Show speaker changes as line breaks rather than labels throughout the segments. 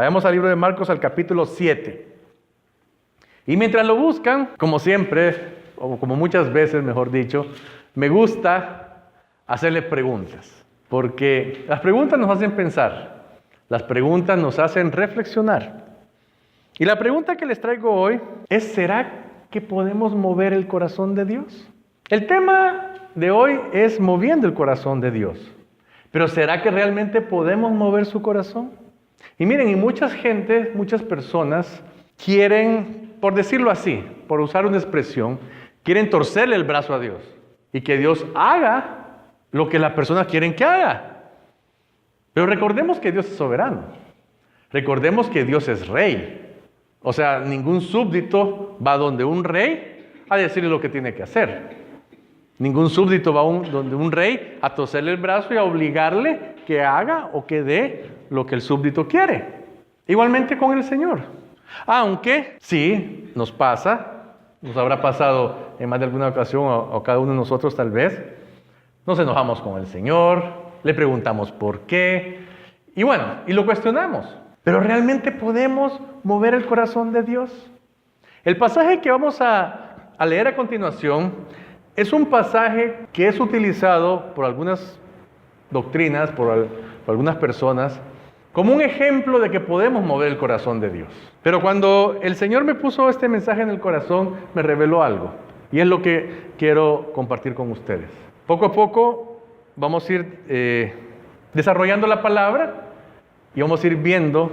Vayamos al libro de Marcos, al capítulo 7. Y mientras lo buscan, como siempre, o como muchas veces, mejor dicho, me gusta hacerle preguntas. Porque las preguntas nos hacen pensar. Las preguntas nos hacen reflexionar. Y la pregunta que les traigo hoy es, ¿será que podemos mover el corazón de Dios? El tema de hoy es moviendo el corazón de Dios. Pero ¿será que realmente podemos mover su corazón? Y miren, y muchas personas quieren, por decirlo así, por usar una expresión, quieren torcerle el brazo a Dios. Y que Dios haga lo que las personas quieren que haga. Pero recordemos que Dios es soberano. Recordemos que Dios es rey. O sea, ningún súbdito va donde un rey a decirle lo que tiene que hacer. Ningún súbdito va donde un rey a torcerle el brazo y a obligarle que haga o que dé lo que el súbdito quiere. Igualmente con el Señor. Aunque sí nos habrá pasado en más de alguna ocasión o cada uno de nosotros tal vez, nos enojamos con el Señor, le preguntamos por qué y bueno, y lo cuestionamos. Pero ¿realmente podemos mover el corazón de Dios? El pasaje que vamos a leer a continuación es un pasaje que es utilizado por algunas doctrinas, por algunas personas, como un ejemplo de que podemos mover el corazón de Dios. Pero cuando el Señor me puso este mensaje en el corazón, me reveló algo. Y es lo que quiero compartir con ustedes. Poco a poco vamos a ir desarrollando la palabra y vamos a ir viendo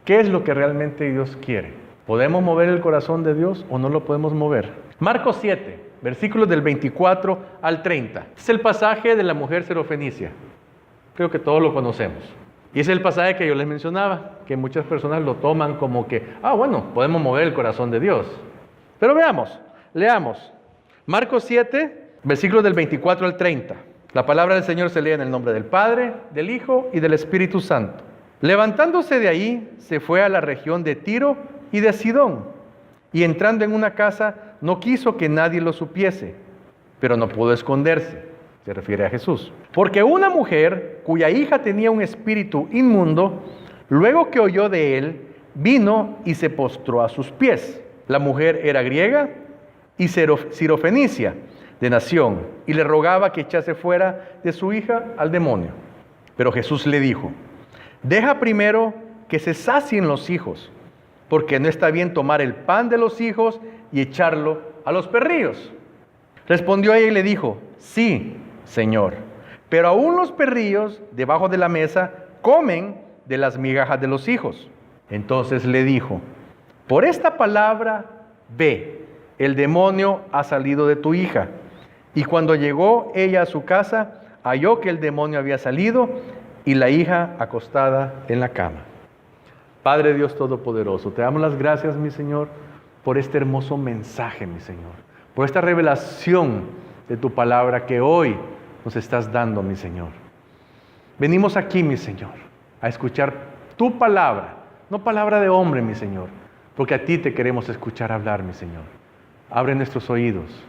qué es lo que realmente Dios quiere. ¿Podemos mover el corazón de Dios o no lo podemos mover? Marcos 7, versículos del 24 al 30. Es el pasaje de la mujer Sirofenicia. Creo que todos lo conocemos. Y es el pasaje que yo les mencionaba, que muchas personas lo toman como que, bueno, podemos mover el corazón de Dios. Pero leamos. Marcos 7, versículos del 24 al 30. La palabra del Señor se lee en el nombre del Padre, del Hijo y del Espíritu Santo. Levantándose de ahí, se fue a la región de Tiro y de Sidón. Y entrando en una casa, no quiso que nadie lo supiese, pero no pudo esconderse. Se refiere a Jesús. Porque una mujer cuya hija tenía un espíritu inmundo, luego que oyó de él, vino y se postró a sus pies. La mujer era griega y sirofenicia de nación, y le rogaba que echase fuera de su hija al demonio. Pero Jesús le dijo: deja primero que se sacien los hijos, porque no está bien tomar el pan de los hijos y echarlo a los perrillos. Respondió ella y le dijo: sí, Señor, pero aún los perrillos debajo de la mesa comen de las migajas de los hijos. Entonces le dijo: por esta palabra, ve, el demonio ha salido de tu hija. Y cuando llegó ella a su casa, halló que el demonio había salido y la hija acostada en la cama. Padre Dios Todopoderoso, te damos las gracias, mi Señor, por este hermoso mensaje, mi Señor, por esta revelación de tu palabra que hoy nos estás dando, mi Señor. Venimos aquí, mi Señor, a escuchar tu palabra, no palabra de hombre, mi Señor, porque a ti te queremos escuchar hablar, mi Señor. Abre nuestros oídos,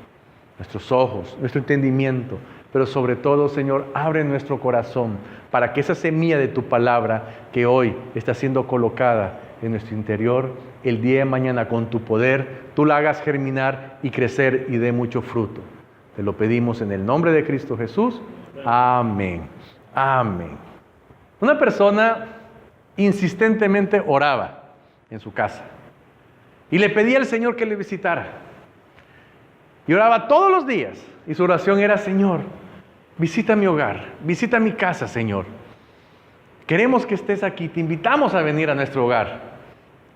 nuestros ojos, nuestro entendimiento, pero sobre todo, Señor, abre nuestro corazón para que esa semilla de tu palabra que hoy está siendo colocada en nuestro interior, el día de mañana con tu poder, tú la hagas germinar y crecer y dé mucho fruto. Te lo pedimos en el nombre de Cristo Jesús. Amén. Amén. Una persona insistentemente oraba en su casa y le pedía al Señor que le visitara. Y oraba todos los días y su oración era: Señor, visita mi hogar, visita mi casa, Señor. Queremos que estés aquí, te invitamos a venir a nuestro hogar.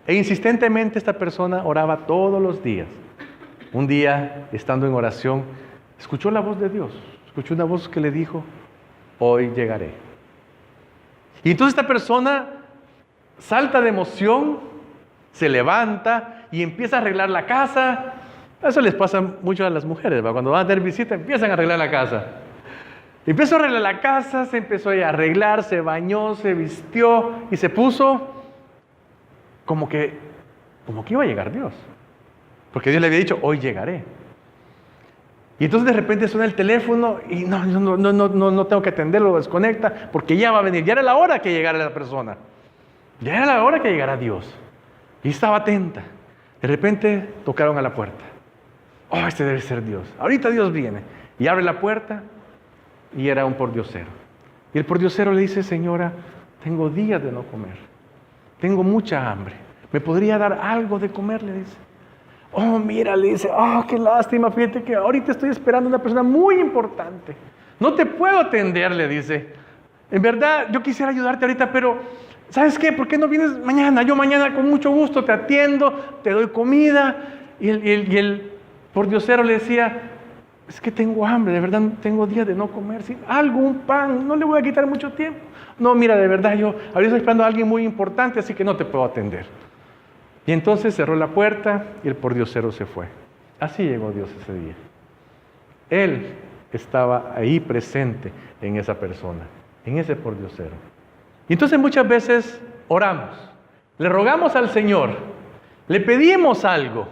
E insistentemente esta persona oraba todos los días. Un día, estando en oración, escuchó la voz de Dios, escuchó una voz que le dijo: hoy llegaré. Y entonces esta persona salta de emoción, se levanta y empieza a arreglar la casa. Eso les pasa mucho a las mujeres, ¿verdad? Cuando van a tener visita, empiezan a arreglar la casa. Empezó a arreglar la casa, se empezó a arreglar, se bañó, se vistió y se puso como que iba a llegar Dios. Porque Dios le había dicho: hoy llegaré. Y entonces de repente suena el teléfono y no tengo que atenderlo, lo desconecta porque ya va a venir, ya era la hora que llegara la persona. Ya era la hora que llegara Dios. Y estaba atenta. De repente tocaron a la puerta. Oh, este debe ser Dios. Ahorita Dios viene. Y abre la puerta y era un pordiosero. Y el pordiosero le dice, señora, tengo días de no comer. Tengo mucha hambre. ¿Me podría dar algo de comer? Le dice. Oh, mira, le dice, oh, qué lástima, fíjate que ahorita estoy esperando a una persona muy importante. No te puedo atender, le dice. En verdad, yo quisiera ayudarte ahorita, pero ¿sabes qué? ¿Por qué no vienes mañana? Yo mañana con mucho gusto te atiendo, te doy comida. Y el pordiosero le decía, es que tengo hambre, de verdad tengo días de no comer. ¿Sí? Algo, un pan, no le voy a quitar mucho tiempo. No, mira, de verdad, yo ahorita estoy esperando a alguien muy importante, así que no te puedo atender. Y entonces cerró la puerta y el pordiosero se fue. Así llegó Dios ese día. Él estaba ahí presente en esa persona, en ese pordiosero. Y entonces muchas veces oramos, le rogamos al Señor, le pedimos algo,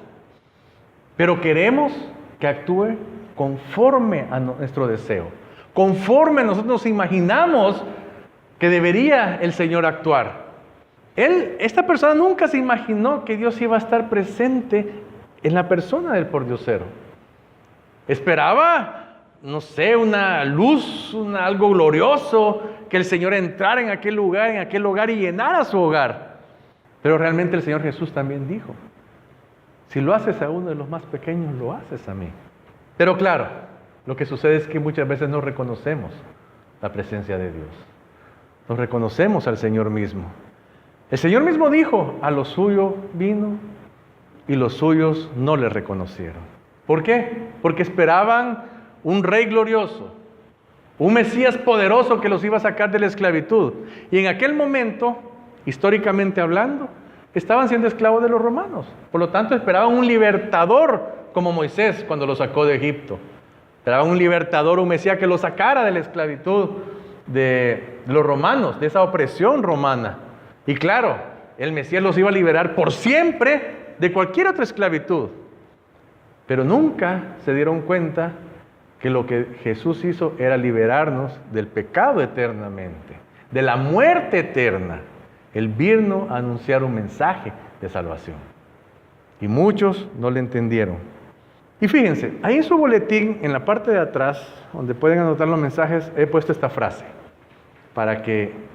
pero queremos que actúe conforme a nuestro deseo, conforme nosotros nos imaginamos que debería el Señor actuar. Esta persona nunca se imaginó que Dios iba a estar presente en la persona del pordiosero. Esperaba, no sé, una luz, algo glorioso, que el Señor entrara en aquel lugar y llenara su hogar. Pero realmente el Señor Jesús también dijo, si lo haces a uno de los más pequeños, lo haces a mí. Pero claro, lo que sucede es que muchas veces no reconocemos la presencia de Dios. No reconocemos al Señor mismo. El Señor mismo dijo, a lo suyo vino y los suyos no le reconocieron. ¿Por qué? Porque esperaban un rey glorioso, un Mesías poderoso que los iba a sacar de la esclavitud. Y en aquel momento, históricamente hablando, estaban siendo esclavos de los romanos. Por lo tanto, esperaban un libertador como Moisés cuando los sacó de Egipto. Esperaban un libertador, un Mesías que los sacara de la esclavitud de los romanos, de esa opresión romana. Y claro, el Mesías los iba a liberar por siempre de cualquier otra esclavitud. Pero nunca se dieron cuenta que lo que Jesús hizo era liberarnos del pecado eternamente, de la muerte eterna. Él vino a anunciar un mensaje de salvación. Y muchos no le entendieron. Y fíjense, ahí en su boletín, en la parte de atrás, donde pueden anotar los mensajes, he puesto esta frase, para que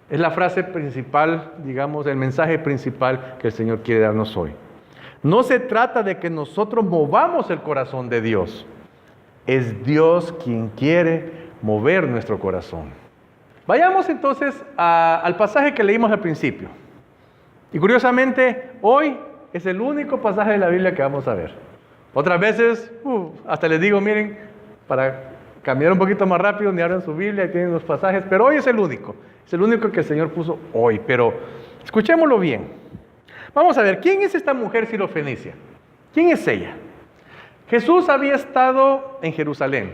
es la frase principal, digamos, el mensaje principal que el Señor quiere darnos hoy. No se trata de que nosotros movamos el corazón de Dios. Es Dios quien quiere mover nuestro corazón. Vayamos entonces al pasaje que leímos al principio. Y curiosamente, hoy es el único pasaje de la Biblia que vamos a ver. Otras veces, hasta les digo, miren, para cambiar un poquito más rápido, ni abran su Biblia, y tienen los pasajes, pero hoy es el único. Es el único que el Señor puso hoy, pero escuchémoslo bien. Vamos a ver, ¿quién es esta mujer sirofenicia? ¿Quién es ella? Jesús había estado en Jerusalén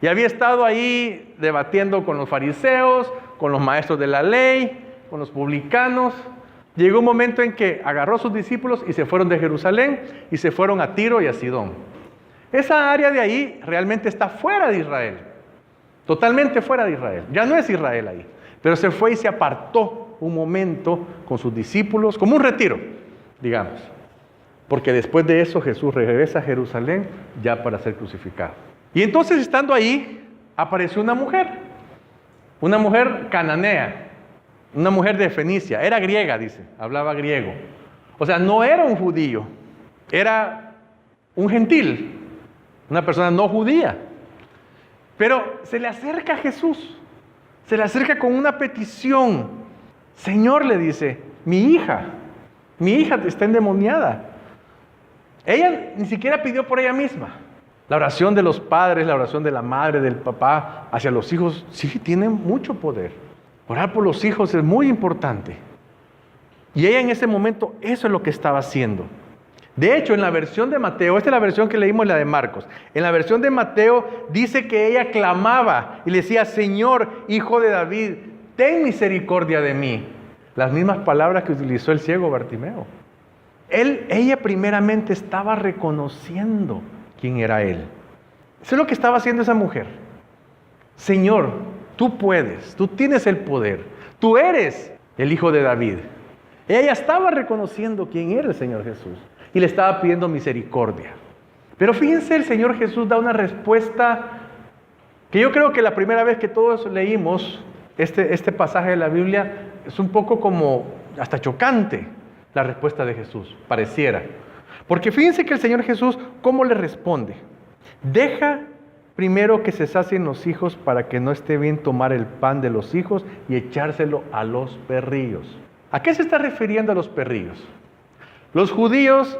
y había estado ahí debatiendo con los fariseos, con los maestros de la ley, con los publicanos. Llegó un momento en que agarró a sus discípulos y se fueron de Jerusalén y se fueron a Tiro y a Sidón. Esa área de ahí realmente está fuera de Israel, totalmente fuera de Israel. Ya no es Israel ahí, pero se fue y se apartó un momento con sus discípulos, como un retiro, digamos. Porque después de eso Jesús regresa a Jerusalén ya para ser crucificado. Y entonces, estando ahí, apareció una mujer cananea, una mujer de Fenicia. Era griega, dice, hablaba griego. O sea, no era un judío, era un gentil, una persona no judía. Pero se le acerca a Jesús, se le acerca con una petición. Señor, le dice, mi hija está endemoniada. Ella ni siquiera pidió por ella misma. La oración de los padres, la oración de la madre, del papá hacia los hijos, sí tiene mucho poder. Orar por los hijos es muy importante. Y ella en ese momento, eso es lo que estaba haciendo. De hecho, en la versión de Mateo, esta es la versión que leímos, la de Marcos. En la versión de Mateo dice que ella clamaba y le decía, Señor, Hijo de David, ten misericordia de mí. Las mismas palabras que utilizó el ciego Bartimeo. Ella primeramente estaba reconociendo quién era él. Eso es lo que estaba haciendo esa mujer. Señor, tú puedes, tú tienes el poder, tú eres el Hijo de David. Ella ya estaba reconociendo quién era el Señor Jesús y le estaba pidiendo misericordia. Pero fíjense, el Señor Jesús da una respuesta que yo creo que la primera vez que todos leímos este pasaje de la Biblia es un poco como hasta chocante la respuesta de Jesús, pareciera. Porque fíjense que el Señor Jesús, ¿cómo le responde? Deja primero que se sacien los hijos para que no esté bien tomar el pan de los hijos y echárselo a los perrillos. ¿A qué se está refiriendo a los perrillos? Los judíos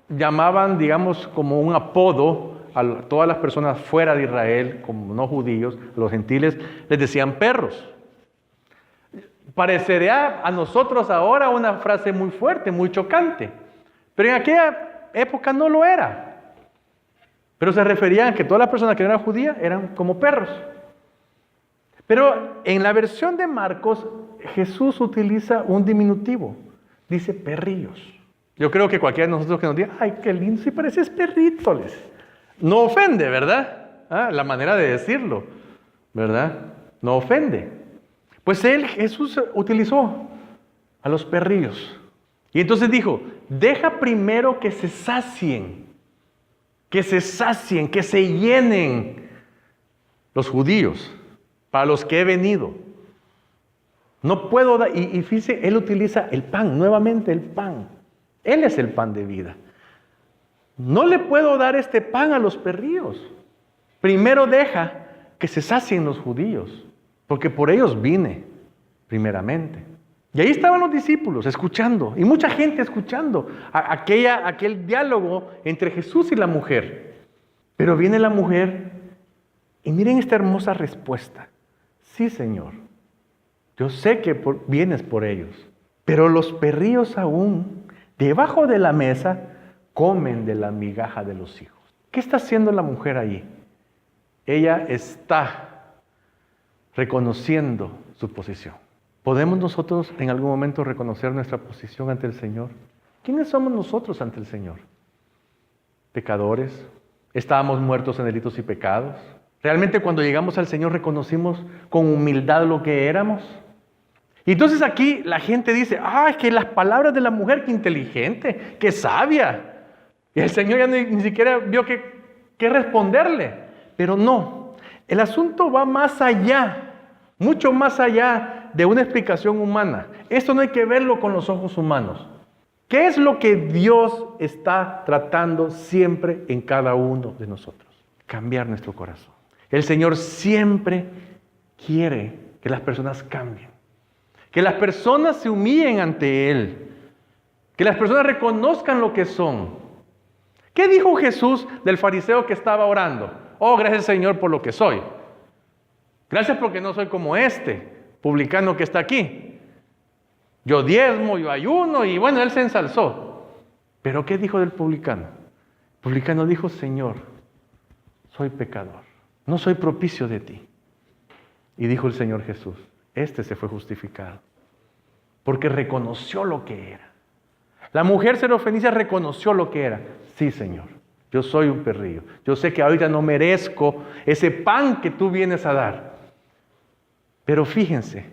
llamaban, digamos, como un apodo a todas las personas fuera de Israel, como no judíos, los gentiles, les decían perros. Parecería a nosotros ahora una frase muy fuerte, muy chocante, pero en aquella época no lo era. Pero se referían a que todas las personas que no eran judías eran como perros. Pero en la versión de Marcos, Jesús utiliza un diminutivo, dice perrillos. Yo creo que cualquiera de nosotros que nos diga, ay, qué lindo, si pareces perrito, no ofende, ¿verdad? La manera de decirlo, ¿verdad? No ofende. Pues Jesús utilizó a los perrillos. Y entonces dijo, deja primero que se sacien, que se llenen los judíos, para los que he venido. No puedo dar, y fíjese, Él utiliza el pan, nuevamente el pan. Él es el pan de vida. No le puedo dar este pan a los perrillos. Primero deja que se sacien los judíos, porque por ellos vine, primeramente. Y ahí estaban los discípulos escuchando, y mucha gente escuchando aquel diálogo entre Jesús y la mujer. Pero viene la mujer, y miren esta hermosa respuesta. Sí, Señor, yo sé que vienes por ellos, pero los perrillos aún, debajo de la mesa, comen de la migaja de los hijos. ¿Qué está haciendo la mujer ahí? Ella está reconociendo su posición. ¿Podemos nosotros en algún momento reconocer nuestra posición ante el Señor? ¿Quiénes somos nosotros ante el Señor? Pecadores. Estábamos muertos en delitos y pecados. ¿Realmente cuando llegamos al Señor reconocimos con humildad lo que éramos? Y entonces aquí la gente dice, es que las palabras de la mujer, qué inteligente, qué sabia. Y el Señor ya ni siquiera vio qué responderle. Pero no, el asunto va más allá, mucho más allá de una explicación humana. Esto no hay que verlo con los ojos humanos. ¿Qué es lo que Dios está tratando siempre en cada uno de nosotros? Cambiar nuestro corazón. El Señor siempre quiere que las personas cambien, que las personas se humillen ante Él, que las personas reconozcan lo que son. ¿Qué dijo Jesús del fariseo que estaba orando? Gracias Señor por lo que soy. Gracias porque no soy como este publicano que está aquí. Yo diezmo, yo ayuno y bueno, él se ensalzó. ¿Pero qué dijo del publicano? El publicano dijo, Señor, soy pecador, no soy propicio de ti. Y dijo el Señor Jesús, este se fue justificado, porque reconoció lo que era. La mujer sirofenicia reconoció lo que era. Sí, Señor, yo soy un perrillo. Yo sé que ahorita no merezco ese pan que tú vienes a dar. Pero fíjense,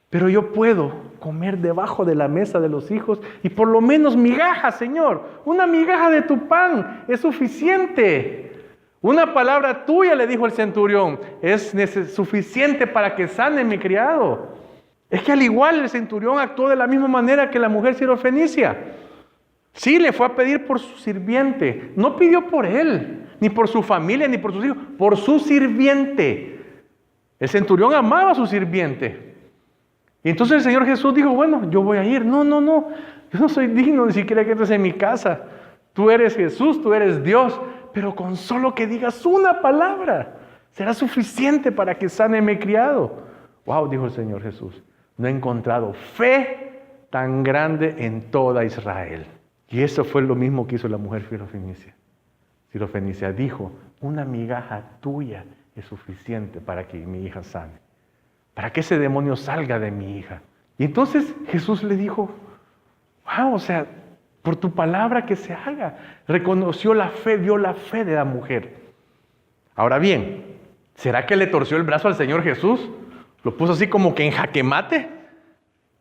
pero yo puedo comer debajo de la mesa de los hijos y por lo menos migaja, Señor. Una migaja de tu pan es suficiente. Una palabra tuya, le dijo el centurión, es suficiente para que sane mi criado. Es que al igual el centurión actuó de la misma manera que la mujer sirofenicia. Sí, le fue a pedir por su sirviente. No pidió por él, ni por su familia, ni por sus hijos. Por su sirviente. El centurión amaba a su sirviente. Y entonces el Señor Jesús dijo, bueno, yo voy a ir. No. Yo no soy digno ni siquiera que entres en mi casa. Tú eres Jesús, tú eres Dios. Pero con solo que digas una palabra, será suficiente para que sane mi criado. Wow, dijo el Señor Jesús. No he encontrado fe tan grande en toda Israel. Y eso fue lo mismo que hizo la mujer sirofenicia. Dijo, una migaja tuya es suficiente para que mi hija sane. Para que ese demonio salga de mi hija. Y entonces Jesús le dijo, wow, por tu palabra que se haga. Reconoció la fe, vio la fe de la mujer. Ahora bien, ¿será que le torció el brazo al Señor Jesús? ¿Lo puso así como que en jaque mate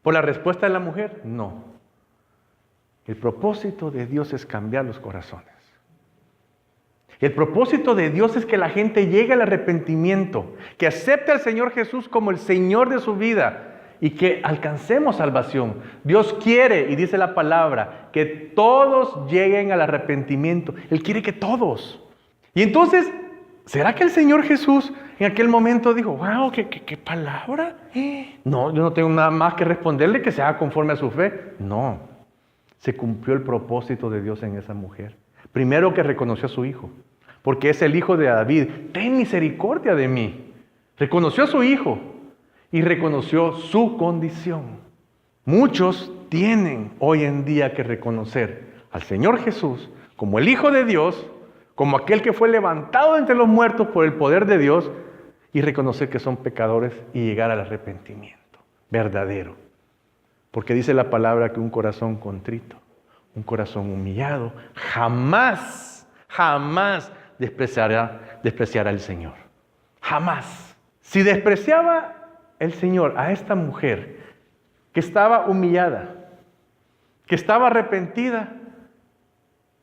por la respuesta de la mujer? No. El propósito de Dios es cambiar los corazones. El propósito de Dios es que la gente llegue al arrepentimiento, que acepte al Señor Jesús como el Señor de su vida y que alcancemos salvación. Dios quiere, y dice la palabra, que todos lleguen al arrepentimiento. Él quiere que todos. Y entonces, ¿será que el Señor Jesús en aquel momento dijo, wow, qué palabra? No, yo no tengo nada más que responderle que se haga conforme a su fe. No, se cumplió el propósito de Dios en esa mujer. Primero que reconoció a su hijo, porque es el hijo de David. Ten misericordia de mí. Reconoció a su hijo y reconoció su condición. Muchos tienen hoy en día que reconocer al Señor Jesús como el Hijo de Dios, como aquel que fue levantado entre los muertos por el poder de Dios, y reconocer que son pecadores y llegar al arrepentimiento verdadero. Porque dice la palabra que un corazón contrito, un corazón humillado, jamás despreciará al Señor. Jamás. Si despreciaba el Señor a esta mujer que estaba humillada, que estaba arrepentida,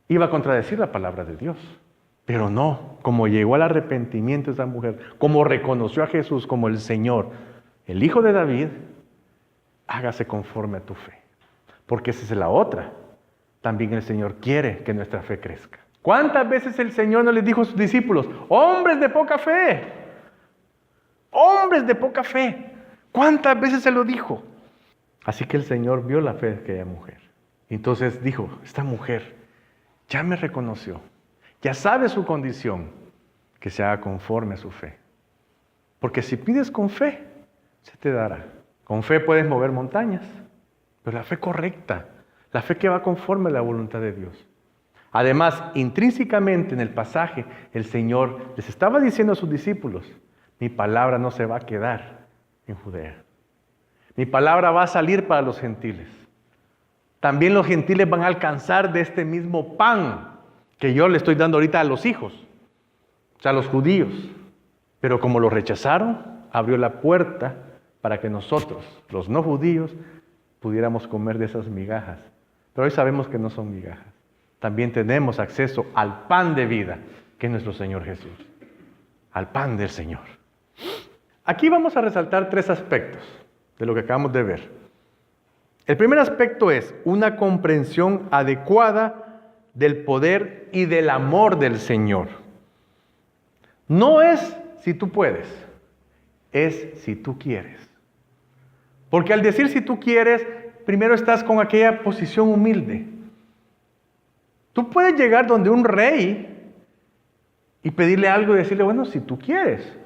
iba a contradecir la palabra de Dios. Pero no, como llegó al arrepentimiento esa mujer, como reconoció a Jesús como el Señor, el Hijo de David, hágase conforme a tu fe. Porque esa es la otra. También el Señor quiere que nuestra fe crezca. ¿Cuántas veces el Señor no les dijo a sus discípulos, hombres de poca fe? Hombres de poca fe. ¿Cuántas veces se lo dijo? Así que el Señor vio la fe de aquella mujer. Entonces dijo, esta mujer ya me reconoció, ya sabe su condición, que se haga conforme a su fe. Porque si pides con fe, se te dará. Con fe puedes mover montañas, pero la fe correcta, la fe que va conforme a la voluntad de Dios. Además, intrínsecamente en el pasaje, el Señor les estaba diciendo a sus discípulos, mi palabra no se va a quedar en Judea. Mi palabra va a salir para los gentiles. También los gentiles van a alcanzar de este mismo pan que yo le estoy dando ahorita a los hijos, o sea, a los judíos. Pero como lo rechazaron, abrió la puerta para que nosotros, los no judíos, pudiéramos comer de esas migajas. Pero hoy sabemos que no son migajas. También tenemos acceso al pan de vida, que es nuestro Señor Jesús. Al pan del Señor. Aquí vamos a resaltar 3 aspectos de lo que acabamos de ver. El primer aspecto es una comprensión adecuada del poder y del amor del Señor. No es si tú puedes, es si tú quieres. Porque al decir si tú quieres, primero estás con aquella posición humilde. Tú puedes llegar donde un rey y pedirle algo y decirle, bueno, si tú quieres.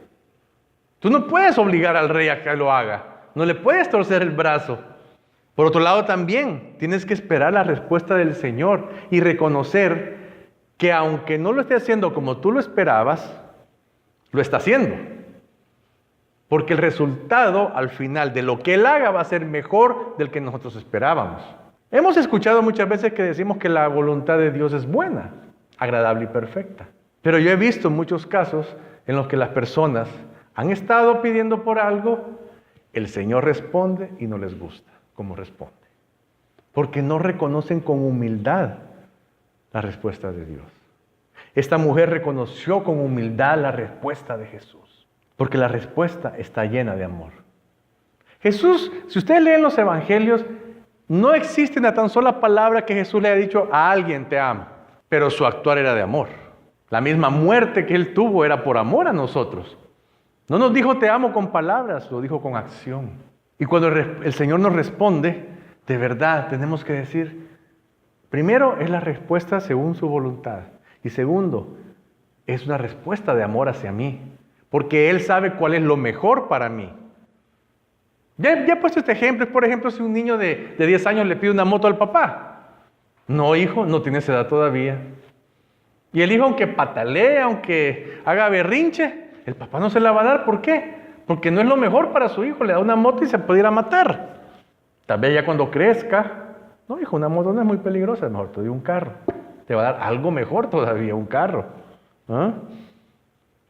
Tú no puedes obligar al rey a que lo haga. No le puedes torcer el brazo. Por otro lado también, tienes que esperar la respuesta del Señor y reconocer que aunque no lo esté haciendo como tú lo esperabas, lo está haciendo. Porque el resultado al final de lo que Él haga va a ser mejor del que nosotros esperábamos. Hemos escuchado muchas veces que decimos que la voluntad de Dios es buena, agradable y perfecta. Pero yo he visto muchos casos en los que las personas han estado pidiendo por algo, el Señor responde y no les gusta cómo responde. Porque no reconocen con humildad la respuesta de Dios. Esta mujer reconoció con humildad la respuesta de Jesús, porque la respuesta está llena de amor. Jesús, si ustedes leen los evangelios, no existe una tan sola palabra que Jesús le haya dicho a alguien te amo, pero su actuar era de amor. La misma muerte que Él tuvo era por amor a nosotros. No nos dijo te amo con palabras, lo dijo con acción. Y cuando el Señor nos responde, de verdad tenemos que decir, primero es la respuesta según su voluntad. Y segundo, es una respuesta de amor hacia mí, porque Él sabe cuál es lo mejor para mí. Ya he puesto este ejemplo, por ejemplo, si un niño de 10 años le pide una moto al papá. No, hijo, no tienes edad todavía. Y el hijo, aunque patalee, aunque haga berrinche, el papá no se la va a dar. ¿Por qué? Porque no es lo mejor para su hijo. Le da una moto y se puede ir a matar. Tal vez ya cuando crezca, no, hijo, una moto no es muy peligrosa, mejor te doy un carro. Te va a dar algo mejor todavía, un carro. ¿Ah?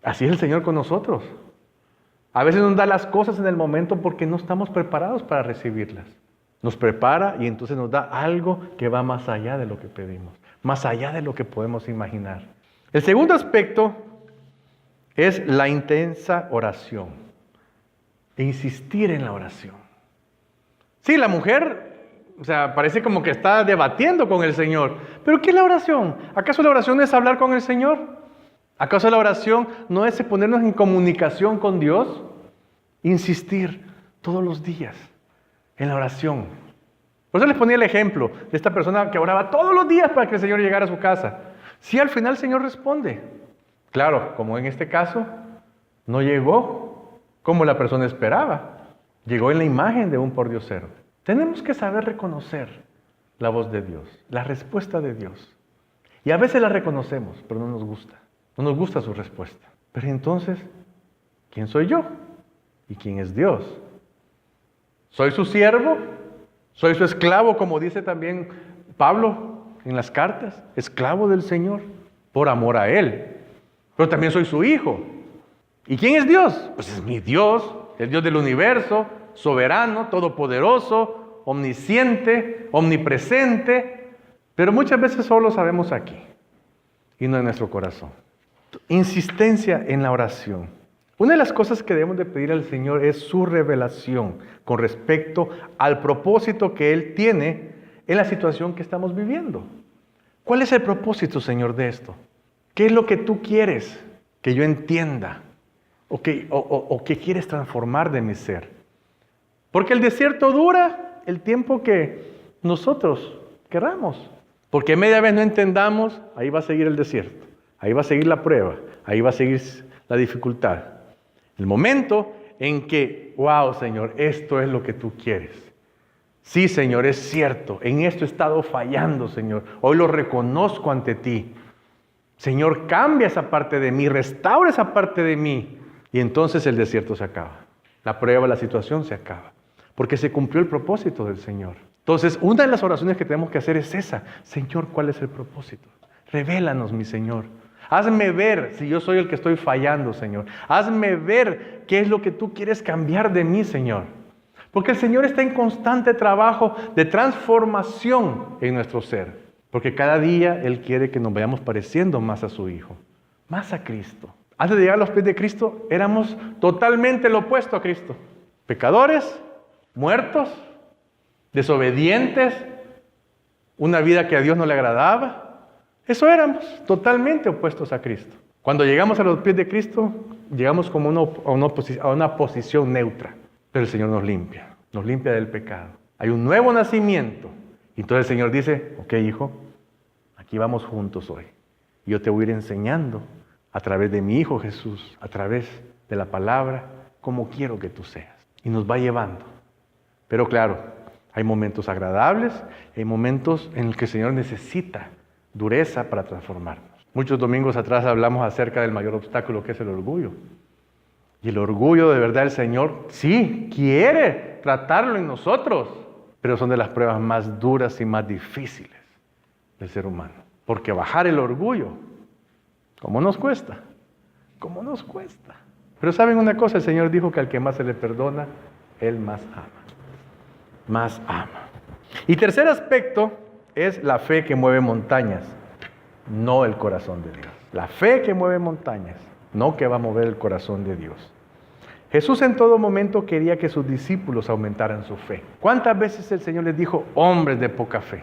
Así es el Señor con nosotros. A veces nos da las cosas en el momento porque no estamos preparados para recibirlas. Nos prepara y entonces nos da algo que va más allá de lo que pedimos, más allá de lo que podemos imaginar. El segundo aspecto es la intensa oración. Insistir en la oración. Sí, la mujer, parece como que está debatiendo con el Señor. ¿Pero qué es la oración? ¿Acaso la oración es hablar con el Señor? ¿Acaso la oración no es ponernos en comunicación con Dios? Insistir todos los días en la oración. Por eso les ponía el ejemplo de esta persona que oraba todos los días para que el Señor llegara a su casa. Sí, al final el Señor responde. Claro, como en este caso, no llegó como la persona esperaba. Llegó en la imagen de un pordiosero. Tenemos que saber reconocer la voz de Dios, la respuesta de Dios. Y a veces la reconocemos, pero no nos gusta. No nos gusta su respuesta. Pero entonces, ¿quién soy yo? ¿Y quién es Dios? ¿Soy su siervo? ¿Soy su esclavo, como dice también Pablo en las cartas? Esclavo del Señor, por amor a Él. Pero también soy su hijo. ¿Y quién es Dios? Pues es mi Dios, el Dios del universo, soberano, todopoderoso, omnisciente, omnipresente. Pero muchas veces solo sabemos aquí y no en nuestro corazón. Insistencia en la oración. Una de las cosas que debemos de pedir al Señor es su revelación con respecto al propósito que Él tiene en la situación que estamos viviendo. ¿Cuál es el propósito, Señor, de esto? ¿Qué es lo que tú quieres que yo entienda? ¿O que quieres transformar de mi ser? Porque el desierto dura el tiempo que nosotros querramos. Porque media vez no entendamos, ahí va a seguir el desierto. Ahí va a seguir la prueba. Ahí va a seguir la dificultad. El momento en que, wow, Señor, esto es lo que tú quieres. Sí, Señor, es cierto. En esto he estado fallando, Señor. Hoy lo reconozco ante ti. Señor, cambia esa parte de mí, restaura esa parte de mí. Y entonces el desierto se acaba. La prueba, la situación se acaba. Porque se cumplió el propósito del Señor. Entonces, una de las oraciones que tenemos que hacer es esa. Señor, ¿cuál es el propósito? Revélanos, mi Señor. Hazme ver si yo soy el que estoy fallando, Señor. Hazme ver qué es lo que tú quieres cambiar de mí, Señor. Porque el Señor está en constante trabajo de transformación en nuestro ser. Porque cada día Él quiere que nos vayamos pareciendo más a su Hijo, más a Cristo. Antes de llegar a los pies de Cristo, éramos totalmente lo opuesto a Cristo. Pecadores, muertos, desobedientes, una vida que a Dios no le agradaba. Eso éramos, totalmente opuestos a Cristo. Cuando llegamos a los pies de Cristo, llegamos como a una posición neutra. Pero el Señor nos limpia del pecado. Hay un nuevo nacimiento. Y entonces el Señor dice, ok, hijo, aquí vamos juntos hoy. Y yo te voy a ir enseñando a través de mi Hijo Jesús, a través de la palabra, cómo quiero que tú seas. Y nos va llevando. Pero claro, hay momentos agradables, hay momentos en los que el Señor necesita dureza para transformarnos. Muchos domingos atrás hablamos acerca del mayor obstáculo que es el orgullo. Y el orgullo, de verdad, el Señor sí quiere tratarlo en nosotros, pero son de las pruebas más duras y más difíciles del ser humano. Porque bajar el orgullo, ¿cómo nos cuesta? ¿Cómo nos cuesta? Pero ¿saben una cosa? El Señor dijo que al que más se le perdona, Él más ama. Más ama. Y tercer aspecto es la fe que mueve montañas, no el corazón de Dios. La fe que mueve montañas, no que va a mover el corazón de Dios. Jesús en todo momento quería que sus discípulos aumentaran su fe. ¿Cuántas veces el Señor les dijo, hombres de poca fe?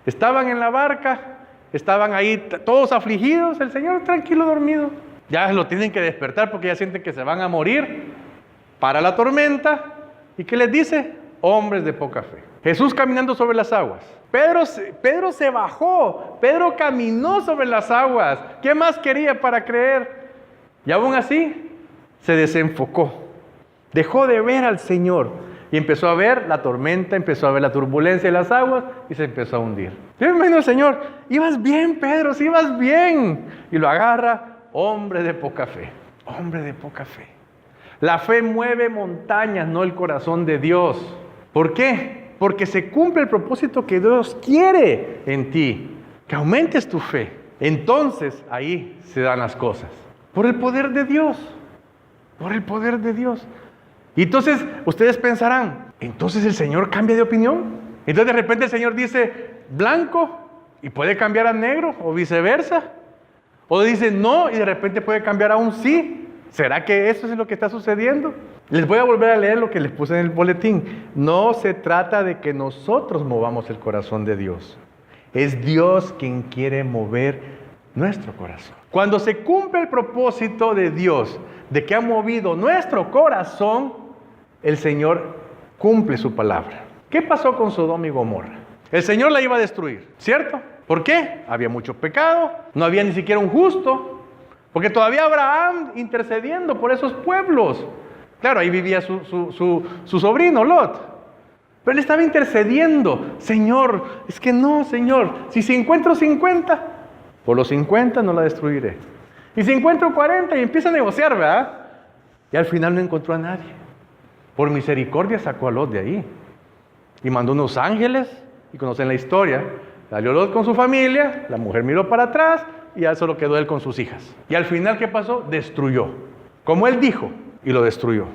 Estaban en la barca, estaban ahí todos afligidos, el Señor tranquilo dormido. Ya lo tienen que despertar porque ya sienten que se van a morir. Para la tormenta, ¿y qué les dice? Hombres de poca fe. Jesús caminando sobre las aguas. Pedro se bajó, Pedro caminó sobre las aguas. ¿Qué más quería para creer? Y aún así, se desenfocó. Dejó de ver al Señor y empezó a ver la tormenta, empezó a ver la turbulencia de las aguas y se empezó a hundir. Yo me imagino al Señor, ibas bien, Pedro, sí ibas bien. Y lo agarra, hombre de poca fe, hombre de poca fe. La fe mueve montañas, no el corazón de Dios. ¿Por qué? Porque se cumple el propósito que Dios quiere en ti, que aumentes tu fe. Entonces ahí se dan las cosas, por el poder de Dios, por el poder de Dios. Y entonces ustedes pensarán, entonces el Señor cambia de opinión. Entonces de repente el Señor dice blanco y puede cambiar a negro o viceversa. O dice no y de repente puede cambiar a un sí. ¿Será que eso es lo que está sucediendo? Les voy a volver a leer lo que les puse en el boletín. No se trata de que nosotros movamos el corazón de Dios. Es Dios quien quiere mover nuestro corazón. Cuando se cumple el propósito de Dios, de que ha movido nuestro corazón, el Señor cumple su palabra. ¿Qué pasó con Sodoma y Gomorra? El Señor la iba a destruir, ¿cierto? ¿Por qué? Había mucho pecado, no había ni siquiera un justo, porque todavía Abraham intercediendo por esos pueblos. Claro, ahí vivía su sobrino Lot, pero él estaba intercediendo. Señor, es que no, Señor, si encuentro 50, por los 50 no la destruiré. Y si encuentro 40 y empieza a negociar, ¿verdad? Y al final no encontró a nadie. Por misericordia sacó a Lot de ahí. Y mandó unos ángeles, y conocen la historia. Salió Lot con su familia, la mujer miró para atrás, y ya solo quedó él con sus hijas. Y al final, ¿qué pasó? Destruyó. Como él dijo, y lo destruyó.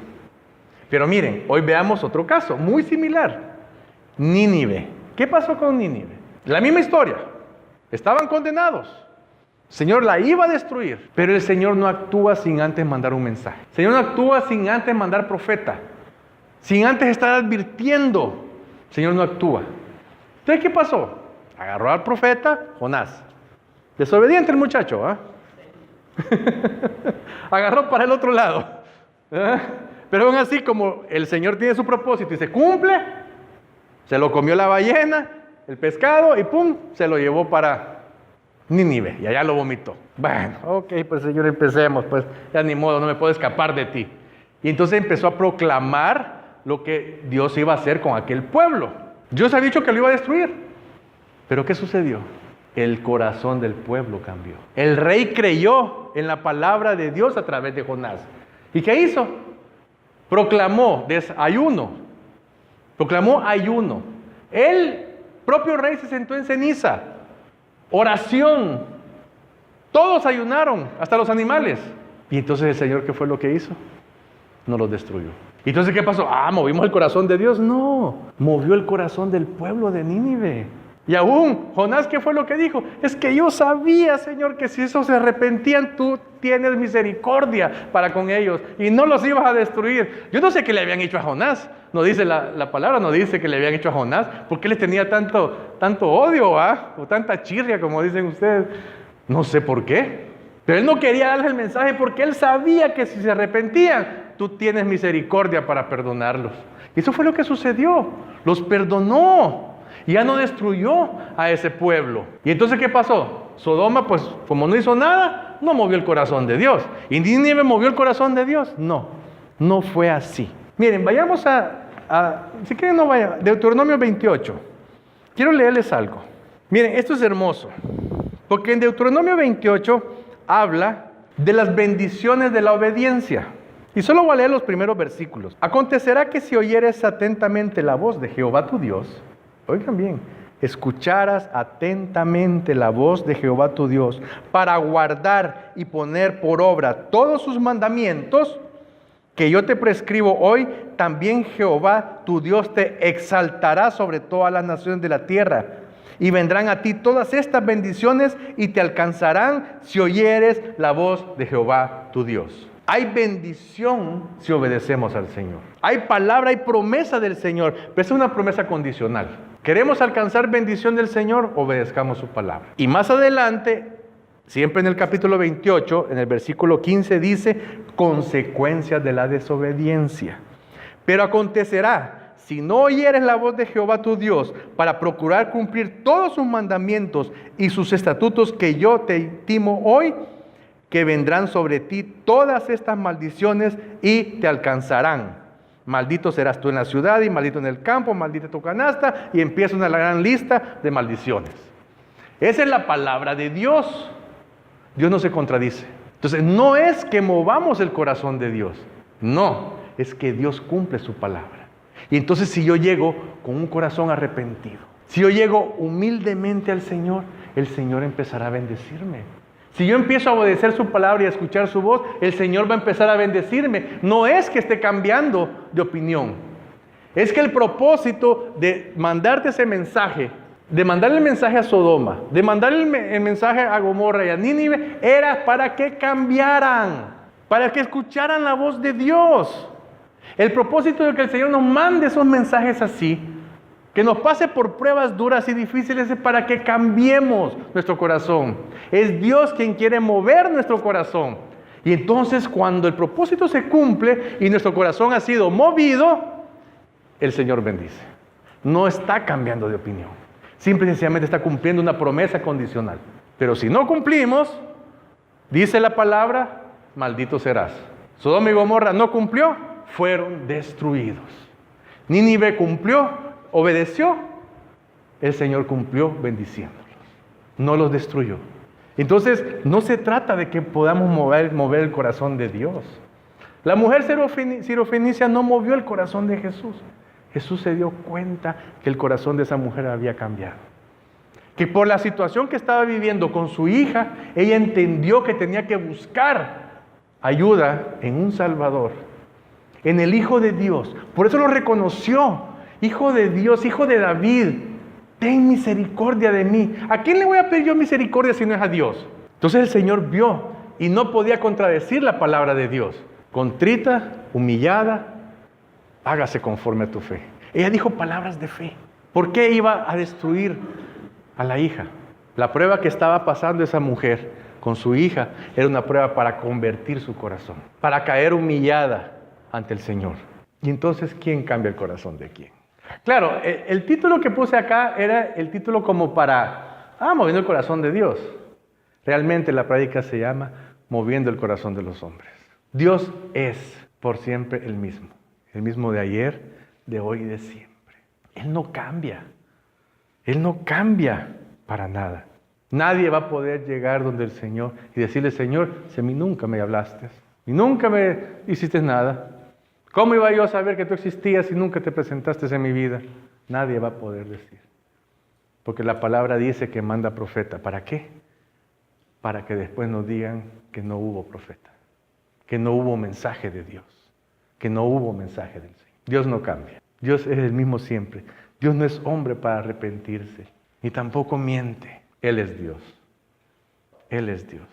Pero miren, hoy veamos otro caso, muy similar. Nínive. ¿Qué pasó con Nínive? La misma historia. Estaban condenados. El Señor la iba a destruir, pero el Señor no actúa sin antes mandar un mensaje. El Señor no actúa sin antes mandar profeta, sin antes estar advirtiendo. El Señor no actúa. Entonces, ¿qué pasó? Agarró al profeta Jonás. Desobediente el muchacho, ¿ah? Agarró para el otro lado. Pero aún así, como el Señor tiene su propósito y se cumple, se lo comió la ballena, el pescado, y ¡pum!, se lo llevó para Nínive, y allá lo vomitó. Bueno, ok, pues Señor, empecemos, pues ya ni modo, no me puedo escapar de ti. Y entonces empezó a proclamar lo que Dios iba a hacer con aquel pueblo. Dios ha dicho que lo iba a destruir, pero ¿qué sucedió? El corazón del pueblo cambió. El rey creyó en la palabra de Dios a través de Jonás. ¿Y qué hizo? Proclamó ayuno. Proclamó ayuno. El propio rey se sentó en ceniza. Oración. Todos ayunaron, hasta los animales. Y entonces el Señor, ¿qué fue lo que hizo? No los destruyó. ¿Y entonces qué pasó? ¿Movimos el corazón de Dios? No, movió el corazón del pueblo de Nínive. Y aún, Jonás, ¿qué fue lo que dijo? Es que yo sabía, Señor, que si esos se arrepentían, tú tienes misericordia para con ellos y no los ibas a destruir. Yo no sé qué le habían hecho a Jonás. No dice la palabra, no dice que le habían hecho a Jonás. ¿Por qué les tenía tanto odio, o tanta chirria, como dicen ustedes? No sé por qué. Pero él no quería darles el mensaje porque él sabía que si se arrepentían, tú tienes misericordia para perdonarlos. Y eso fue lo que sucedió. Los perdonó. Y ya no destruyó a ese pueblo. ¿Y entonces qué pasó? Sodoma, pues como no hizo nada, no movió el corazón de Dios. ¿Y Nínive movió el corazón de Dios? No, no fue así. Miren, vayamos si quieren no vayan, Deuteronomio 28. Quiero leerles algo. Miren, esto es hermoso. Porque en Deuteronomio 28 habla de las bendiciones de la obediencia. Y solo voy a leer los primeros versículos. Acontecerá que si oyeres atentamente la voz de Jehová tu Dios, oigan bien, escucharas atentamente la voz de Jehová tu Dios para guardar y poner por obra todos sus mandamientos que yo te prescribo hoy, también Jehová tu Dios te exaltará sobre todas las naciones de la tierra. Y vendrán a ti todas estas bendiciones y te alcanzarán si oyeres la voz de Jehová tu Dios. Hay bendición si obedecemos al Señor. Hay palabra, hay promesa del Señor, pero es una promesa condicional. ¿Queremos alcanzar bendición del Señor? Obedezcamos su palabra. Y más adelante, siempre en el capítulo 28, en el versículo 15 dice, consecuencias de la desobediencia. Pero acontecerá, si no oyeres la voz de Jehová tu Dios, para procurar cumplir todos sus mandamientos y sus estatutos que yo te intimo hoy, que vendrán sobre ti todas estas maldiciones y te alcanzarán. Maldito serás tú en la ciudad y maldito en el campo, maldita tu canasta, y empieza una gran lista de maldiciones. Esa es la palabra de Dios. Dios no se contradice. Entonces, no es que movamos el corazón de Dios. No, es que Dios cumple su palabra. Y entonces, si yo llego con un corazón arrepentido, si yo llego humildemente al Señor, el Señor empezará a bendecirme. Si yo empiezo a obedecer su palabra y a escuchar su voz, el Señor va a empezar a bendecirme. No es que esté cambiando de opinión, Es que el propósito de mandarte ese mensaje, de mandarle el mensaje a Sodoma, de mandarle el mensaje a Gomorra y a Nínive, era para que cambiaran, para que escucharan la voz de Dios. El propósito de que el Señor nos mande esos mensajes así, que nos pase por pruebas duras y difíciles, es para que cambiemos nuestro corazón. Es Dios quien quiere mover nuestro corazón. Y entonces cuando el propósito se cumple y nuestro corazón ha sido movido, el Señor bendice. No está cambiando de opinión. Simple y sencillamente está cumpliendo una promesa condicional. Pero si no cumplimos, dice la palabra, maldito serás. Sodoma y Gomorra no cumplió, fueron destruidos. Nínive cumplió, obedeció, el Señor cumplió bendiciéndolos. No los destruyó. Entonces, no se trata de que podamos mover el corazón de Dios. La mujer sirofenicia no movió el corazón de Jesús. Jesús se dio cuenta que el corazón de esa mujer había cambiado. Que por la situación que estaba viviendo con su hija, ella entendió que tenía que buscar ayuda en un Salvador, en el Hijo de Dios. Por eso lo reconoció. Hijo de Dios, Hijo de David, ten misericordia de mí. ¿A quién le voy a pedir yo misericordia si no es a Dios? Entonces el Señor vio y no podía contradecir la palabra de Dios. Contrita, humillada, hágase conforme a tu fe. Ella dijo palabras de fe. ¿Por qué iba a destruir a la hija? La prueba que estaba pasando esa mujer con su hija era una prueba para convertir su corazón, para caer humillada ante el Señor. Y entonces, ¿quién cambia el corazón de quién? Claro, el título que puse acá era el título como para, moviendo el corazón de Dios. Realmente la práctica se llama moviendo el corazón de los hombres. Dios es por siempre el mismo de ayer, de hoy y de siempre. Él no cambia. Él no cambia para nada. Nadie va a poder llegar donde el Señor y decirle, Señor, si a mí nunca me hablaste y nunca me hiciste nada, ¿cómo iba yo a saber que tú existías si nunca te presentaste en mi vida? Nadie va a poder decir. Porque la palabra dice que manda profeta. ¿Para qué? Para que después nos digan que no hubo profeta, que no hubo mensaje de Dios, que no hubo mensaje del Señor. Dios no cambia. Dios es el mismo siempre. Dios no es hombre para arrepentirse, ni tampoco miente. Él es Dios. Él es Dios.